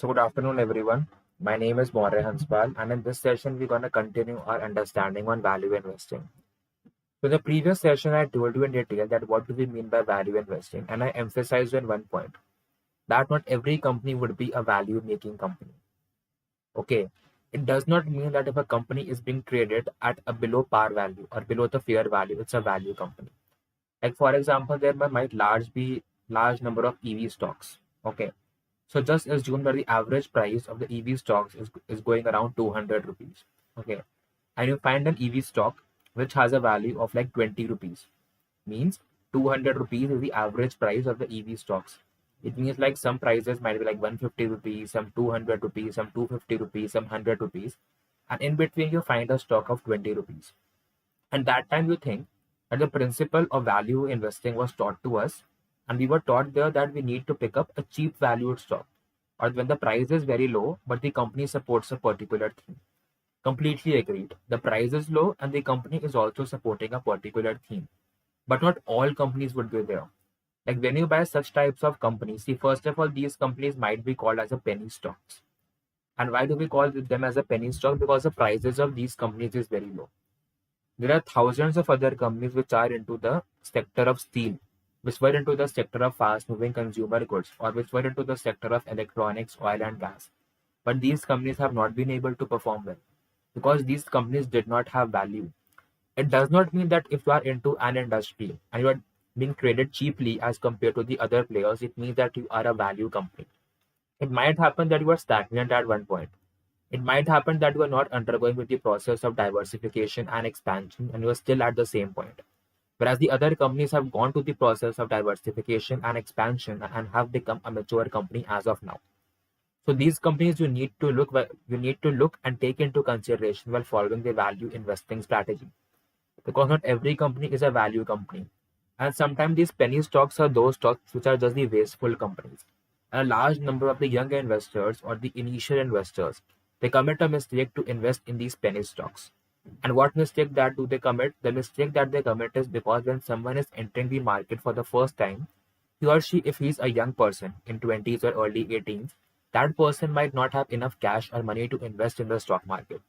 So good afternoon, everyone. My name is Maurya Hanspal, and in this session, we're going to continue our understanding on value investing. So, in the previous session, I told you in detail that what do we mean by value investing, and I emphasized on one point that not every company would be a value-making company. Okay, it does not mean that if a company is being traded at a below par value or below the fair value, it's a value company. Like for example, there might large number of EV stocks. Okay, so just assume that the average price of the EV stocks is going around 200 rupees. Okay. And you find an EV stock which has a value of like 20 rupees. Means 200 rupees is the average price of the EV stocks. It means like some prices might be like 150 rupees, some 200 rupees, some 250 rupees, some 100 rupees. And in between you find a stock of 20 rupees. And that time you think that the principle of value investing was taught to us, and we were taught there that we need to pick up a cheap valued stock, or when the price is very low, but the company supports a particular theme. Completely agreed. The price is low, and the company is also supporting a particular theme. But not all companies would be there. Like when you buy such types of companies, see, first of all, these companies might be called as a penny stocks. And why do we call them as a penny stock? Because the prices of these companies is very low. There are thousands of other companies which are into the sector of steel, which were into the sector of fast moving consumer goods, or which were into the sector of electronics, oil, and gas. But these companies have not been able to perform well because these companies did not have value. It does not mean that if you are into an industry and you are being traded cheaply as compared to the other players, it means that you are a value company. It might happen that you are stagnant at one point. It might happen that you are not undergoing with the process of diversification and expansion and you are still at the same point. Whereas the other companies have gone to the process of diversification and expansion and have become a mature company as of now. So these companies you need to look and take into consideration while following the value investing strategy. Because not every company is a value company. And sometimes these penny stocks are those stocks which are just the wasteful companies. And a large number of the young investors or the initial investors, they commit a mistake to invest in these penny stocks. And what mistake that do they commit? The mistake that they commit is because when someone is entering the market for the first time, he or she, if he's a young person in 20s or early 18s, that person might not have enough cash or money to invest in the stock market.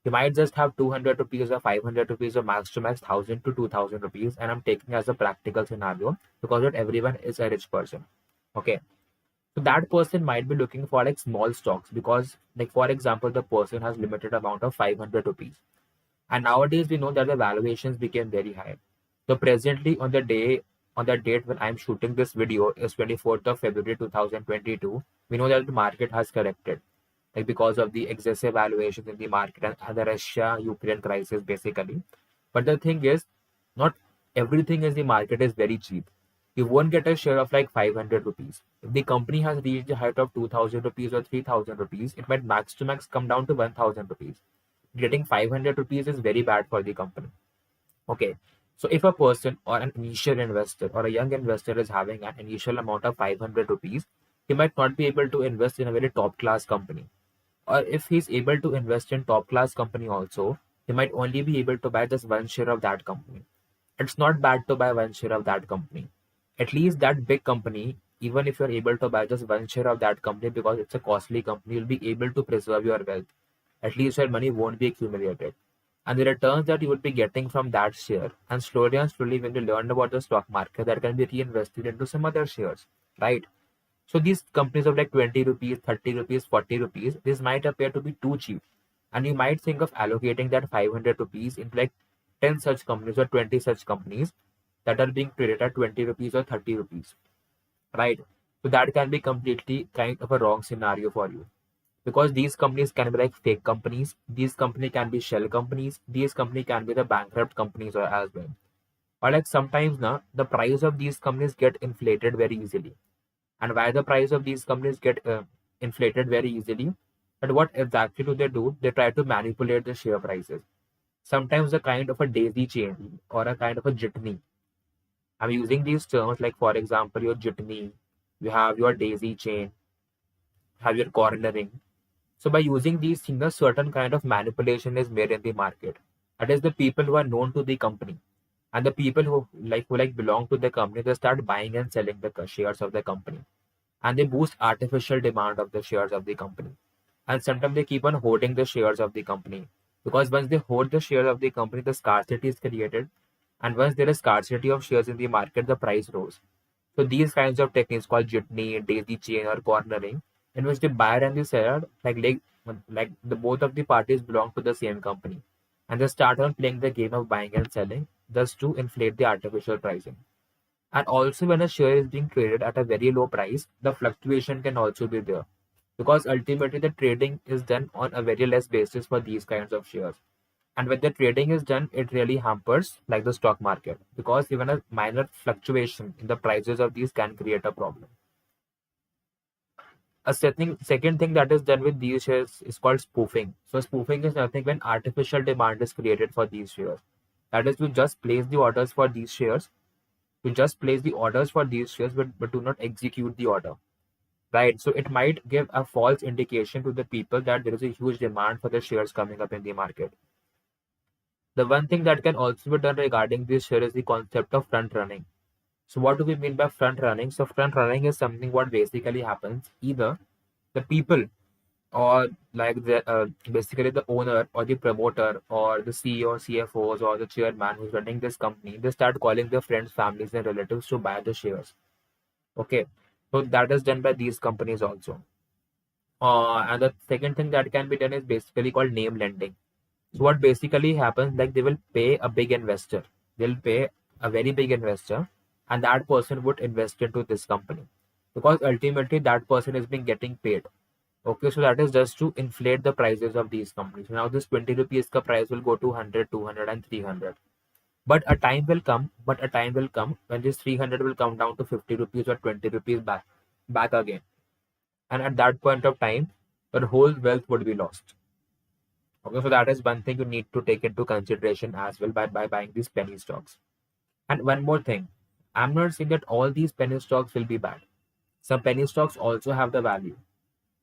He might just have 200 rupees or 500 rupees or max to max 1000 to 2000 rupees. And I'm taking as a practical scenario because not everyone is a rich person. Okay. So that person might be looking for like small stocks because, like, for example, the person has limited amount of 500 rupees. And nowadays we know that the valuations became very high. So presently on the date when I'm shooting this video is 24th of February 2022, we know that the market has corrected. Like because of the excessive valuations in the market and the Russia-Ukraine crisis basically. But the thing is, not everything in the market is very cheap. You won't get a share of like 500 rupees. If the company has reached the height of 2000 rupees or 3000 rupees, it might max to max come down to 1000 rupees. Getting 500 rupees is very bad for the company. Okay. So if a person or an initial investor or a young investor is having an initial amount of 500 rupees, he might not be able to invest in a very top class company. Or if he's able to invest in top class company also, he might only be able to buy just one share of that company. It's not bad to buy one share of that company. At least that big company, even if you're able to buy just one share of that company because it's a costly company, you'll be able to preserve your wealth. At least your money won't be accumulated. And the returns that you would be getting from that share, and slowly when you learn about the stock market, that can be reinvested into some other shares, right? So these companies of like 20 rupees, 30 rupees, 40 rupees, this might appear to be too cheap. And you might think of allocating that 500 rupees into like 10 such companies or 20 such companies that are being traded at 20 rupees or 30 rupees, right? So that can be completely kind of a wrong scenario for you. Because these companies can be like fake companies, these companies can be shell companies, these companies can be the bankrupt companies or as well. Or like sometimes now the price of these companies get inflated very easily. And why the price of these companies get inflated very easily? But what exactly do? They try to manipulate the share prices. Sometimes a kind of a daisy chain or a kind of a jitney. I'm using these terms like, for example, your jitney, you have your daisy chain, have your cornering. So by using these things, a certain kind of manipulation is made in the market. That is the people who are known to the company. And the people who like belong to the company, they start buying and selling the shares of the company. and they boost artificial demand of the shares of the company. And sometimes they keep on hoarding the shares of the company, because once they hoard the shares of the company, the scarcity is created, and once there is scarcity of shares in the market, the price rose. So these kinds of techniques called jitney, daisy chain, or cornering, in which the buyer and the seller, like the both of the parties belong to the same company, and they start on playing the game of buying and selling, thus to inflate the artificial pricing. And also, when a share is being traded at a very low price, the fluctuation can also be there, because ultimately the trading is done on a very less basis for these kinds of shares. And when the trading is done, it really hampers like the stock market, because even a minor fluctuation in the prices of these can create a problem. Second thing that is done with these shares is called spoofing. So spoofing is nothing when artificial demand is created for these shares. That is, you just place the orders for these shares. You just place the orders for these shares, but do not execute the order. Right. So it might give a false indication to the people that there is a huge demand for the shares coming up in the market. The one thing that can also be done regarding this share is the concept of front running. So what do we mean by front running? So front running is something what basically happens, either the people or like the basically the owner or the promoter or the CEO, CFOs or the chairman who's running this company, they start calling their friends, families, and relatives to buy the shares. Okay, so that is done by these companies also. And the second thing that can be done is basically called name lending. So what basically happens, like they will pay a big investor. They'll pay a very big investor, and that person would invest into this company, because ultimately that person is being getting paid. Okay, so that is just to inflate the prices of these companies. So now this 20 rupees ka price will go to 100, 200, and 300. But a time will come when this 300 will come down to 50 rupees or 20 rupees back again. And at that point of time, your whole wealth would be lost. Okay, so that is one thing you need to take into consideration as well by buying these penny stocks. And one more thing, I'm not saying that all these penny stocks will be bad. Some penny stocks also have the value,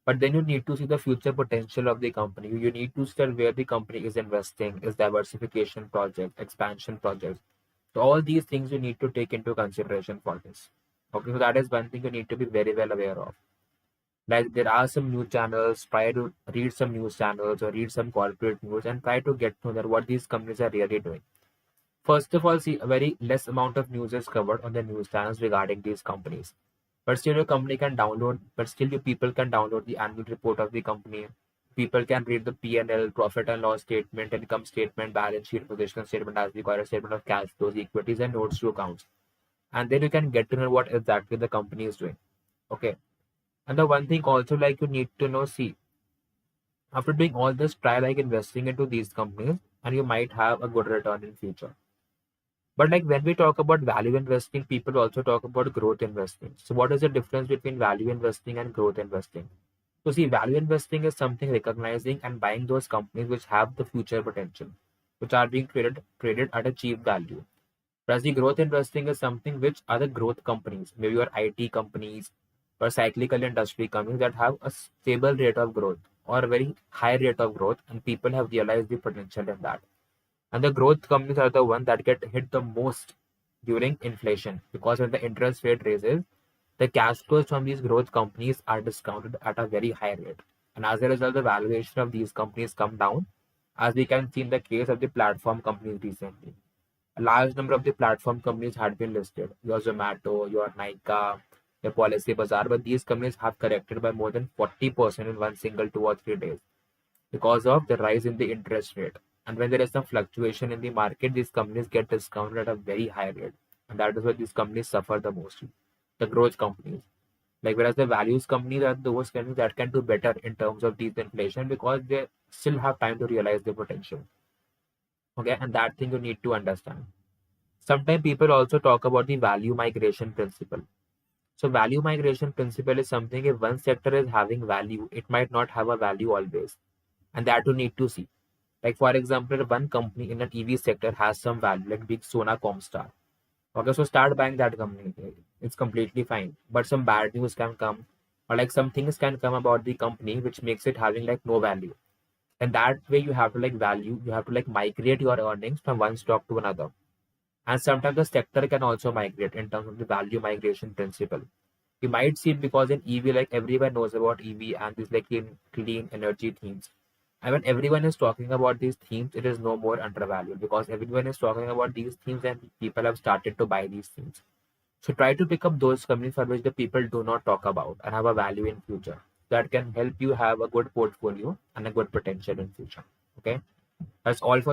but then you need to see the future potential of the company. You need to study where the company is investing, is diversification project, expansion projects. So all these things you need to take into consideration for this. Okay, so that is one thing you need to be very well aware of. Like there are some news channels, try to read some news channels or read some corporate news and try to get to know that what these companies are really doing. First of all, see, a very less amount of news is covered on the news channels regarding these companies. But still your company can download, but still your people can download the annual report of the company. People can read the P&L, profit and loss statement, income statement, balance sheet, position statement, as we call it, statement of cash flows, equities, and notes to accounts. And then you can get to know what exactly the company is doing. Okay. And the one thing also, like, you need to know, see, after doing all this, try like investing into these companies and you might have a good return in future. But like when we talk about value investing, people also talk about growth investing. So what is the difference between value investing and growth investing? So see, value investing is something recognizing and buying those companies which have the future potential, which are being traded at a cheap value. Whereas the growth investing is something which are the growth companies, maybe your IT companies or cyclical industry companies that have a stable rate of growth or a very high rate of growth, and people have realized the potential in that. And the growth companies are the ones that get hit the most during inflation, because when the interest rate raises, the cash flows from these growth companies are discounted at a very high rate. And as a result, the valuation of these companies come down, as we can see in the case of the platform companies recently. A large number of the platform companies had been listed. Your Zomato, your Nykaa, your Policy Bazaar, but these companies have corrected by more than 40% in one single 2 or 3 days because of the rise in the interest rate. And when there is some fluctuation in the market, these companies get discounted at a very high rate. And that is why these companies suffer the most. The growth companies. Like whereas the values companies are those companies that can do better in terms of these inflation, because they still have time to realize their potential. Okay, and that thing you need to understand. Sometimes people also talk about the value migration principle. So value migration principle is something, if one sector is having value, it might not have a value always. And that you need to see. Like for example, one company in an EV sector has some value, like big Sona Comstar. Okay, so start buying that company. It's completely fine. But some bad news can come, or like some things can come about the company which makes it having like no value. And that way you have to like value, you have to like migrate your earnings from one stock to another. And sometimes the sector can also migrate in terms of the value migration principle. You might see it because in EV, like everyone knows about EV and these like clean energy themes. And when everyone is talking about these themes, it is no more undervalued because everyone is talking about these themes and people have started to buy these themes. So try to pick up those companies for which the people do not talk about and have a value in future. That can help you have a good portfolio and a good potential in future. Okay, that's all for